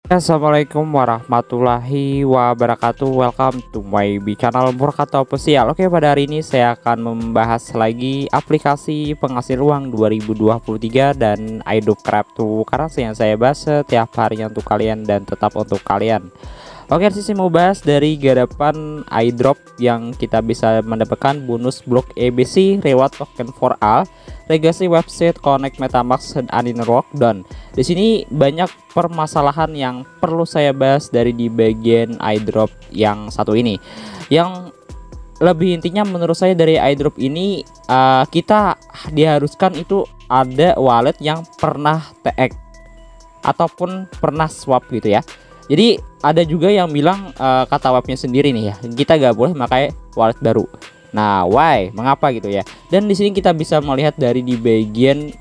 Assalamualaikum warahmatullahi wabarakatuh. Welcome to my channel Murakato Official. Oke, pada hari ini saya akan membahas lagi aplikasi penghasil uang 2023 dan airdrop crypto currency yang saya bahas setiap harinya untuk kalian dan tetap untuk kalian. Oke, sisi mau bahas dari garapan airdrop yang kita bisa mendapatkan bonus blok EBC reward token for all, legacy website connect metamask dan admin lockdown. Di sini banyak permasalahan yang perlu saya bahas dari di bagian airdrop yang satu ini. Yang lebih intinya menurut saya dari airdrop ini kita diharuskan itu ada wallet yang pernah TX ataupun pernah swap gitu ya. Jadi ada juga yang bilang kata webnya sendiri nih ya, kita gak boleh pakai wallet baru. Nah, why? Mengapa gitu ya? Dan di sini kita bisa melihat dari di bagian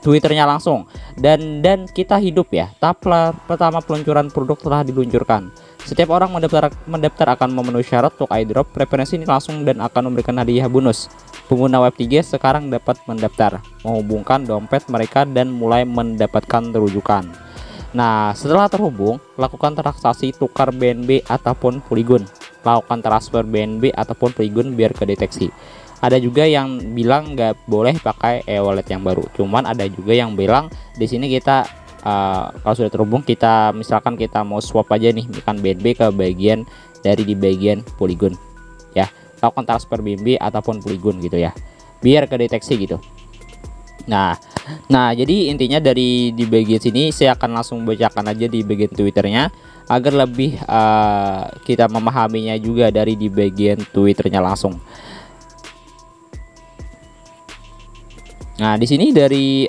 Twitternya langsung. Dan kita hidup ya. Tahap pertama peluncuran produk telah diluncurkan. Setiap orang mendaftar akan memenuhi syarat untuk airdrop. Preferensi ini langsung dan akan memberikan hadiah bonus. Pengguna Web3 sekarang dapat mendaftar, menghubungkan dompet mereka dan mulai mendapatkan rujukan. Nah, setelah terhubung, lakukan transaksi tukar BNB ataupun Polygon. Lakukan transfer BNB ataupun Polygon biar kedeteksi. Ada juga yang bilang nggak boleh pakai e-wallet yang baru. Cuman ada juga yang bilang di sini kita kalau sudah terhubung, kita misalkan kita mau swap aja nih, misalkan BNB ke bagian dari di bagian Polygon. Ya, lakukan transfer BNB ataupun Polygon gitu ya. Biar kedeteksi gitu. Nah, jadi intinya dari di bagian sini saya akan langsung bacakan aja di bagian Twitternya agar lebih kita memahaminya juga dari di bagian Twitternya langsung. Nah, di sini dari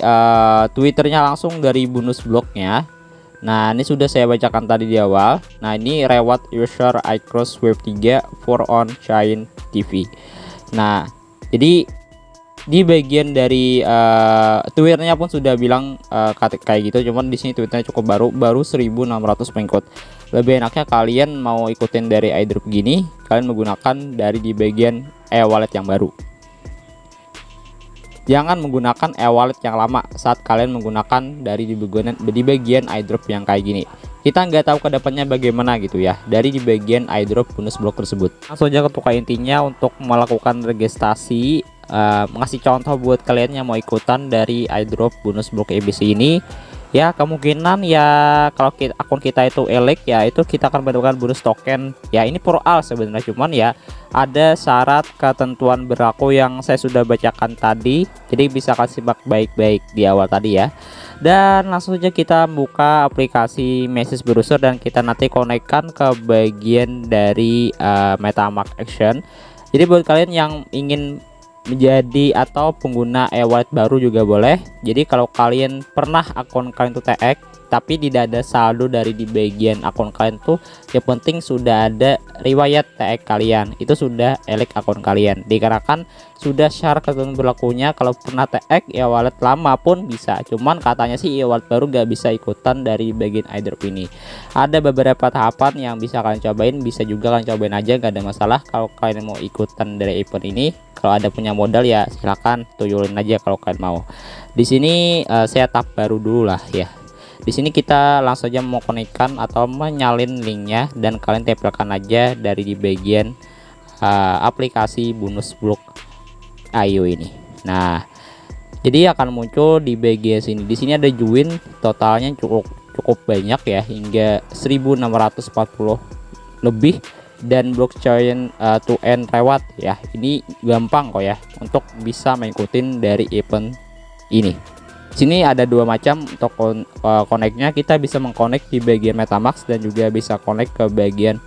Twitternya langsung dari bonus bloknya. Nah, ini sudah saya bacakan tadi di awal. Nah, ini reward user iCross Web3 for on chain TV. Nah, jadi di bagian dari Twitternya pun sudah bilang kayak gitu, cuman di sini Twitternya cukup baru 1600 pengikut. Lebih enaknya kalian mau ikutin dari airdrop gini, kalian menggunakan dari di bagian e-wallet yang baru. Jangan menggunakan e-wallet yang lama saat kalian menggunakan dari di bagian airdrop yang kayak gini. Kita nggak tahu kedepannya bagaimana gitu ya dari di bagian airdrop bonus blok tersebut. Langsung aja ke intinya untuk melakukan registrasi. Mengasih contoh buat kalian yang mau ikutan dari airdrop bonus blok EBC ini ya, kemungkinan ya kalau akun kita itu elek ya, itu kita akan mendapatkan bonus token ya. Ini for all sebenarnya, cuman ya ada syarat ketentuan berlaku yang saya sudah bacakan tadi, jadi bisa kasih simak baik-baik di awal tadi ya. Dan langsung saja kita buka aplikasi message browser dan kita nanti konekkan ke bagian dari MetaMask Action. Jadi buat kalian yang ingin menjadi atau pengguna e-wallet baru juga boleh. Jadi kalau kalian pernah akun kalian tuh TX tapi tidak ada saldo dari di bagian akun kalian tuh, yang penting sudah ada riwayat TX kalian, itu sudah elek akun kalian, dikarenakan sudah syarat ketentuan berlakunya. Kalau pernah TX e-wallet lama pun bisa, cuman katanya sih e-wallet baru gak bisa ikutan dari bagian airdrop ini. Ada beberapa tahapan yang bisa kalian cobain, bisa juga kalian cobain aja, gak ada masalah. Kalau kalian mau ikutan dari event ini, kalau ada punya modal ya silahkan tuyulin aja kalau kalian mau. Di sini saya tab baru dulu lah ya. Di sini kita langsung aja mau konekkan atau menyalin linknya dan kalian tempelkan aja dari di bagian aplikasi bonus blok IO ini. Nah, jadi akan muncul di bagian sini. Di sini ada join, totalnya cukup banyak ya, hingga 1640 lebih, dan blockchain to end reward ya. Ini gampang kok ya untuk bisa mengikutin dari event ini. Sini ada dua macam untuk connect-nya. Kita bisa mengconnect di bagian MetaMask dan juga bisa connect ke bagian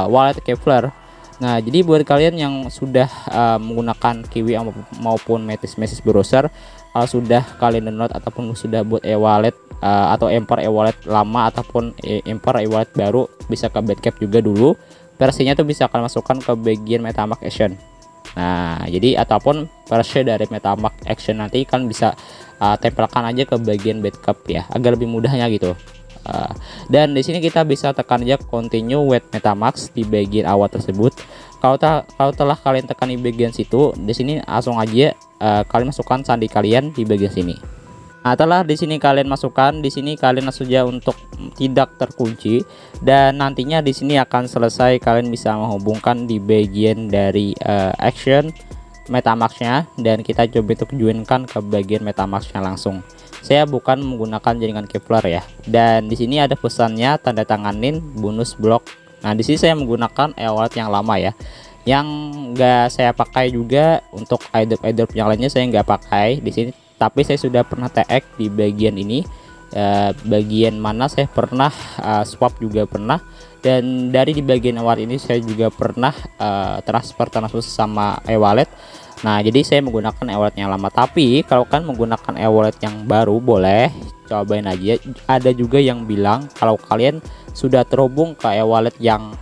wallet Kepler. Nah, jadi buat kalian yang sudah menggunakan Kiwi maupun message browser, kalau sudah kalian download ataupun sudah buat e-wallet atau Emperor e-wallet lama ataupun Emperor e-wallet baru, bisa ke Bitcap juga dulu. Versinya tuh bisa kalian masukkan ke bagian MetaMask Action. Nah, jadi ataupun versi dari MetaMask Action nanti kan bisa tempelkan aja ke bagian backup ya, agar lebih mudahnya gitu. Dan di sini kita bisa tekan aja continue with MetaMask di bagian awal tersebut. Kalau telah kalian tekan di bagian situ, di sini langsung aja kalian masukkan sandi kalian di bagian sini. Nah, setelah di sini kalian masukkan, di sini kalian langsung saja untuk tidak terkunci, dan nantinya di sini akan selesai. Kalian bisa menghubungkan di bagian dari action MetaMask-nya, dan kita coba untuk joinkan ke bagian MetaMask-nya langsung. Saya bukan menggunakan jaringan Kepler ya. Dan di sini ada pesannya tanda tanganin bonus blok. Nah, di sini saya menggunakan e-wallet yang lama ya, yang enggak saya pakai juga. Untuk airdrop yang lainnya saya nggak pakai di sini, tapi saya sudah pernah TX di bagian ini, bagian mana saya pernah swap juga pernah, dan dari di bagian e-wallet ini saya juga pernah transfer sama e-wallet. Nah, jadi saya menggunakan e-wallet yang lama, tapi kalau kan menggunakan e-wallet yang baru boleh cobain aja. Ada juga yang bilang kalau kalian sudah terhubung ke e-wallet yang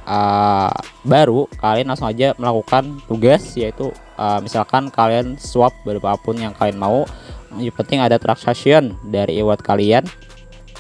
baru, kalian langsung aja melakukan tugas, yaitu misalkan kalian swap berapapun yang kalian mau. Yang penting ada transaction dari e-wallet kalian,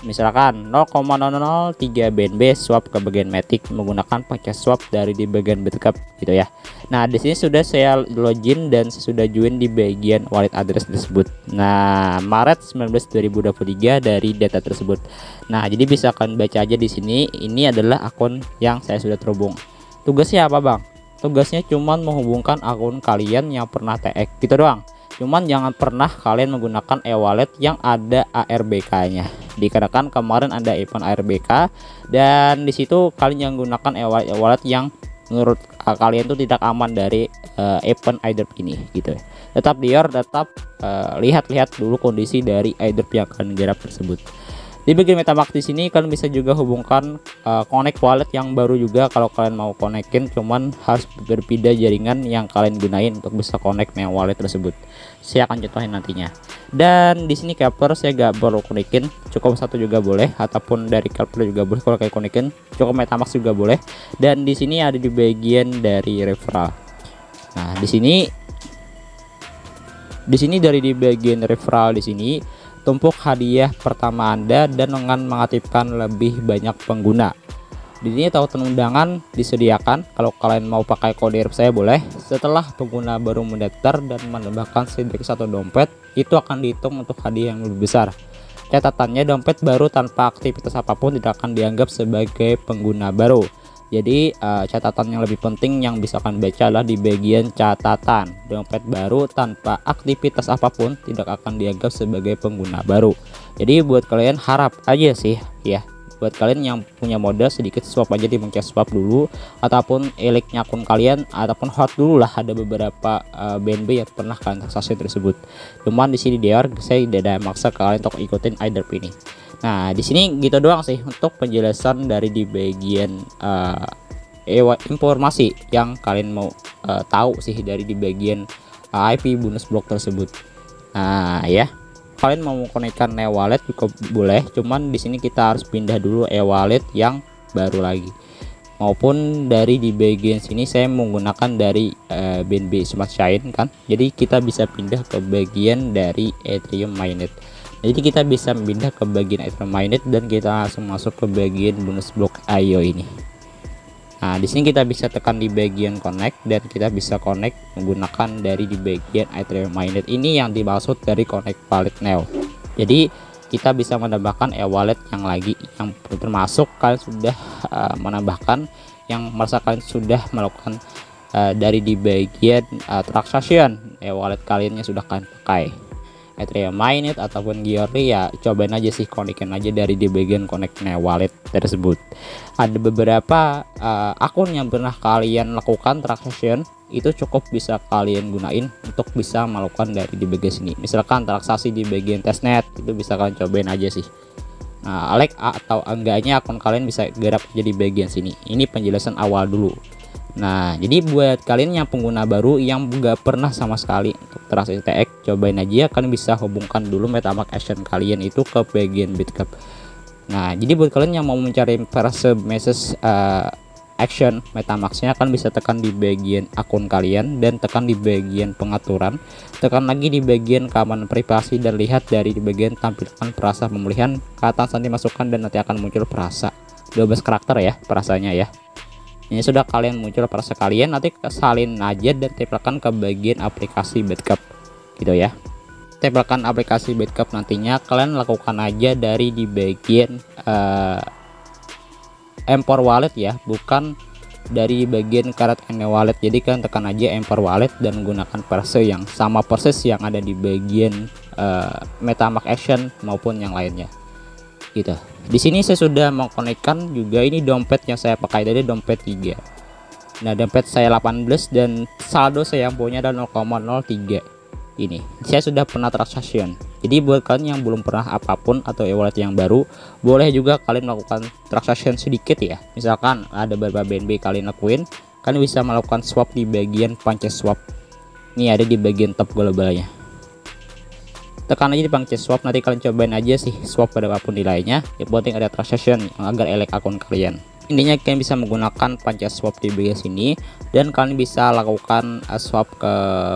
misalkan 0,003 BNB swap ke bagian Matic menggunakan pakai swap dari di bagian Bitcup gitu ya. Nah, di sini sudah saya login dan sudah join di bagian wallet address tersebut. Nah, Maret 19 2023 dari data tersebut. Nah, jadi bisa kalian baca aja di sini. Ini adalah akun yang saya sudah terhubung. Tugasnya apa, Bang? Tugasnya cuman menghubungkan akun kalian yang pernah TX gitu doang. Cuman jangan pernah kalian menggunakan e-wallet yang ada ARBK-nya. Dikarenakan kemarin ada event ARBK, dan disitu kalian yang gunakan e-wallet yang menurut kalian itu tidak aman dari event airdrop ini gitu. Tetap tetap lihat-lihat dulu kondisi dari airdrop yang kalian garap tersebut. Di bagian MetaMask di sini kalian bisa juga hubungkan connect wallet yang baru juga kalau kalian mau konekin, cuman harus berbeda jaringan yang kalian gunain untuk bisa connect dengan wallet tersebut. Saya akan contohin nantinya. Dan di sini Kepler saya gak perlu konekin, cukup satu juga boleh, ataupun dari Kepler juga boleh kalau kayak konekin, cukup MetaMask juga boleh. Dan di sini ada di bagian dari referral. Nah, di sini dari di bagian referral di sini tumpuk hadiah pertama Anda dan dengan mengaktifkan lebih banyak pengguna. Di sini tautan undangan disediakan. Kalau kalian mau pakai kode saya boleh. Setelah pengguna baru mendaftar dan menambahkan setidaknya satu dompet, itu akan dihitung untuk hadiah yang lebih besar. Catatannya, dompet baru tanpa aktivitas apapun tidak akan dianggap sebagai pengguna baru. Jadi catatan yang lebih penting yang bisa kalian baca adalah di bagian catatan. Dompet baru tanpa aktivitas apapun tidak akan dianggap sebagai pengguna baru. Jadi buat kalian harap aja sih ya, buat kalian yang punya modal sedikit, swap aja di mencet swap dulu, ataupun eliknya akun kalian, ataupun hot dulu lah. Ada beberapa BNB yang pernah kalian transaksi tersebut. Cuman di sini saya tidak maksa kalian untuk ikutin airdrop ini. Nah, di sini gitu doang sih untuk penjelasan dari di bagian informasi yang kalian mau tahu sih dari di bagian IP bonus block tersebut. Nah, ya. Kalian mau konekkan e-wallet juga boleh, cuman di sini kita harus pindah dulu e-wallet yang baru lagi. Maupun dari di bagian sini saya menggunakan dari BNB Smart Chain kan. Jadi kita bisa pindah ke bagian dari Ethereum Mainnet. Jadi kita bisa pindah ke bagian Ethereum Mainnet dan kita langsung masuk ke bagian bonus block IO ini. Nah, di sini kita bisa tekan di bagian connect dan kita bisa connect menggunakan dari di bagian Ethereum Mainnet ini yang dimaksud dari connect wallet now. Jadi kita bisa menambahkan e-wallet yang lagi yang termasuk kalian sudah menambahkan yang merasa kalian sudah melakukan dari di bagian transaction e-wallet kalian yang sudah kalian pakai. Ethereum Mainnet ataupun Giori, ya cobain aja sih, konekin aja dari di bagian connect wallet tersebut. Ada beberapa akun yang pernah kalian lakukan transaction, itu cukup bisa kalian gunain untuk bisa melakukan dari di bagian sini. Misalkan transaksi di bagian testnet, itu bisa kalian cobain aja sih. Nah, Alex atau enggaknya akun kalian bisa garap jadi bagian sini. Ini penjelasan awal dulu. Nah, jadi buat kalian yang pengguna baru yang nggak pernah sama sekali untuk transaksi TX, cobain aja, kalian bisa hubungkan dulu MetaMask action kalian itu ke bagian Bitcup. Nah, jadi buat kalian yang mau mencari versi message action MetaMask-nya, kalian bisa tekan di bagian akun kalian dan tekan di bagian pengaturan, tekan lagi di bagian keamanan privasi dan lihat dari di bagian tampilkan perasa pemulihan, kata nanti masukkan dan nanti akan muncul perasa 12 karakter ya perasanya ya. Ini sudah kalian muncul perasa kalian, nanti salin aja dan tempelkan ke bagian aplikasi Bitcup gitu ya. stempelkan aplikasi backup nantinya, kalian lakukan aja dari di bagian import wallet ya, bukan dari bagian current and wallet. Jadi kalian tekan aja import wallet dan gunakan versi yang sama persis yang ada di bagian MetaMask Action maupun yang lainnya gitu. Di sini saya sudah mengkonekkan juga ini dompet yang saya pakai tadi, dompet 3. Nah, dompet saya 18 dan saldo saya yang punya adalah 0,03. Ini saya sudah pernah transaction. Jadi buat kalian yang belum pernah apapun atau e-wallet yang baru, boleh juga kalian melakukan transaction sedikit ya. Misalkan ada beberapa BNB kalian lakuin, kalian bisa melakukan swap di bagian PancakeSwap. Ini ada di bagian top globalnya. Tekan aja di PancakeSwap, nanti kalian cobain aja sih swap pada apapun nilainya. Yang penting ada transaction yang agar elek akun kalian. Intinya kalian bisa menggunakan PancakeSwap di bagian sini dan kalian bisa lakukan swap ke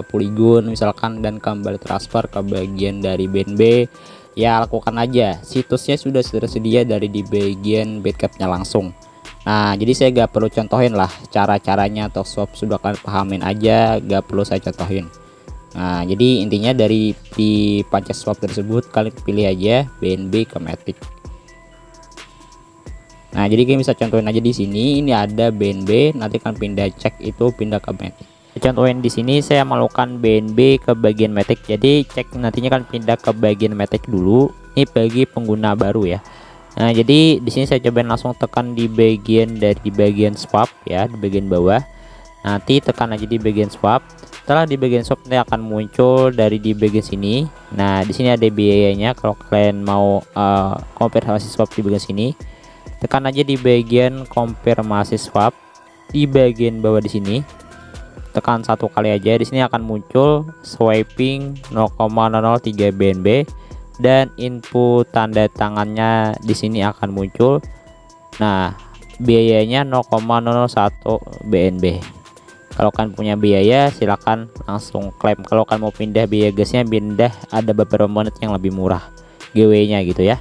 Polygon misalkan dan kembali transfer ke bagian dari BNB ya, lakukan aja. Situsnya sudah tersedia dari di bagian Bitcap-nya langsung. Nah, jadi saya gak perlu contohin lah cara-caranya atau swap, sudah kalian pahamin aja, gak perlu saya contohin. Nah, jadi intinya dari di PancakeSwap tersebut kalian pilih aja BNB ke Matic. Nah, jadi kalian bisa contohin aja di sini, ini ada BNB, nanti kan pindah cek itu pindah ke Matic. Contohin di sini saya melakukan BNB ke bagian Matic. Jadi cek nantinya kan pindah ke bagian Matic dulu. Ini bagi pengguna baru ya. Nah, jadi di sini saya cobain langsung tekan di bagian dari bagian swap ya, di bagian bawah. Nanti tekan aja di bagian swap. Setelah di bagian swap nanti akan muncul dari di bagian sini. Nah, di sini ada biayanya kalau kalian mau konfirmasi swap di bagian sini. Tekan aja di bagian konfirmasi swap di bagian bawah di sini. Tekan satu kali aja, di sini akan muncul swiping 0,003 BNB dan input tanda tangannya di sini akan muncul. Nah, biayanya 0,01 BNB. Kalau kalian punya biaya silahkan langsung klaim. Kalau kalian mau pindah biaya gasnya, pindah ada beberapa menit yang lebih murah GW-nya gitu ya.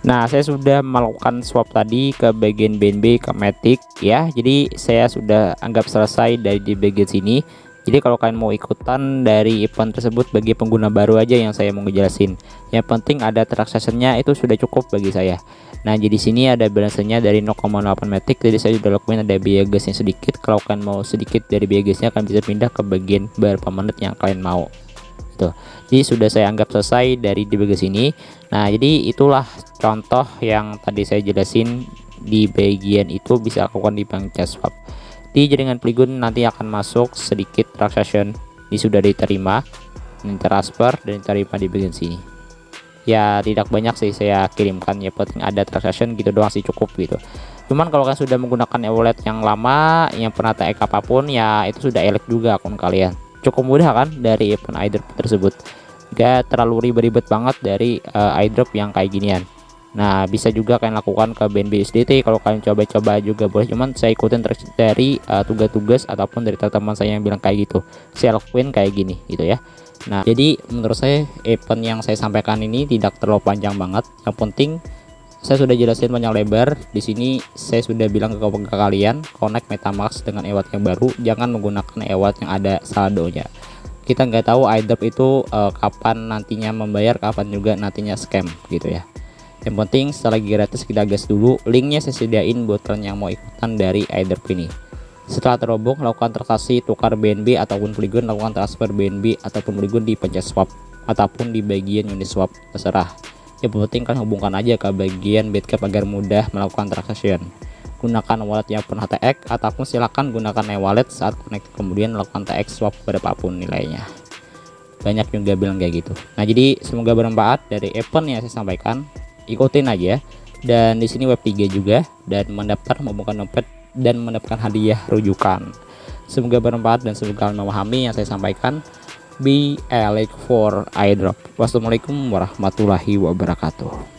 Nah, saya sudah melakukan swap tadi ke bagian BNB ke Matic ya. Jadi saya sudah anggap selesai dari di bagian sini. Jadi kalau kalian mau ikutan dari event tersebut bagi pengguna baru aja yang saya mau ngejelasin. Yang penting ada transaksinya itu sudah cukup bagi saya. Nah, jadi sini ada balance-nya dari 0,8 Matic. Jadi saya sudah lakuin ada biaya gasnya sedikit. Kalau kalian mau sedikit dari biaya gasnya, kalian bisa pindah ke bagian beberapa menit yang kalian mau. Tuh. Jadi sudah saya anggap selesai dari di bagian sini. Nah, jadi itulah contoh yang tadi saya jelasin di bagian itu bisa lakukan di PancakeSwap. Di jaringan Polygon nanti akan masuk sedikit transaction. Ini sudah diterima, ini transfer dan diterima di bagian sini. Ya tidak banyak sih saya kirimkan, ya penting ada transaction gitu doang sih, cukup gitu. Cuman kalau kalian sudah menggunakan e-wallet yang lama yang pernah TX apapun ya itu sudah elek juga akun kalian. Cukup mudah kan dari event airdrop tersebut, gak terlalu ribet-ribet banget dari airdrop yang kayak ginian. Nah, bisa juga kalian lakukan ke BNB USDT kalau kalian coba-coba juga boleh. Cuman saya ikutin dari tugas-tugas ataupun dari teman-teman saya yang bilang kayak gitu, saya lakuin kayak gini gitu ya. Nah, jadi menurut saya event yang saya sampaikan ini tidak terlalu panjang banget. Yang penting saya sudah jelasin panjang lebar. Di sini saya sudah bilang ke kalian, connect MetaMask dengan e-wallet yang baru, jangan menggunakan e-wallet yang ada saldonya. Kita nggak tahu airdrop itu kapan nantinya membayar, kapan juga nantinya scam gitu ya. Yang penting setelah gratis kita gas dulu. Linknya saya sediain buat kalian yang mau ikutan dari airdrop ini. Setelah terhubung, lakukan transaksi tukar BNB ataupun Polygon, lakukan transfer BNB ataupun Polygon di PancakeSwap ataupun di bagian Uniswap, terserah. Yang penting kan hubungkan aja ke bagian Bitcap agar mudah melakukan transaction. Gunakan wallet yang pernah TX ataupun silakan gunakan e-wallet saat connect kemudian lakukan TX swap berapapun nilainya. Banyak juga bilang kayak gitu. Nah, jadi semoga bermanfaat dari event yang saya sampaikan. Ikutin aja. Dan di sini web 3 juga dan mendaftar membuka dompet dan mendapatkan hadiah rujukan. Semoga bermanfaat dan semoga kalian memahami yang saya sampaikan. Be elect for airdrop. Wassalamualaikum warahmatullahi wabarakatuh.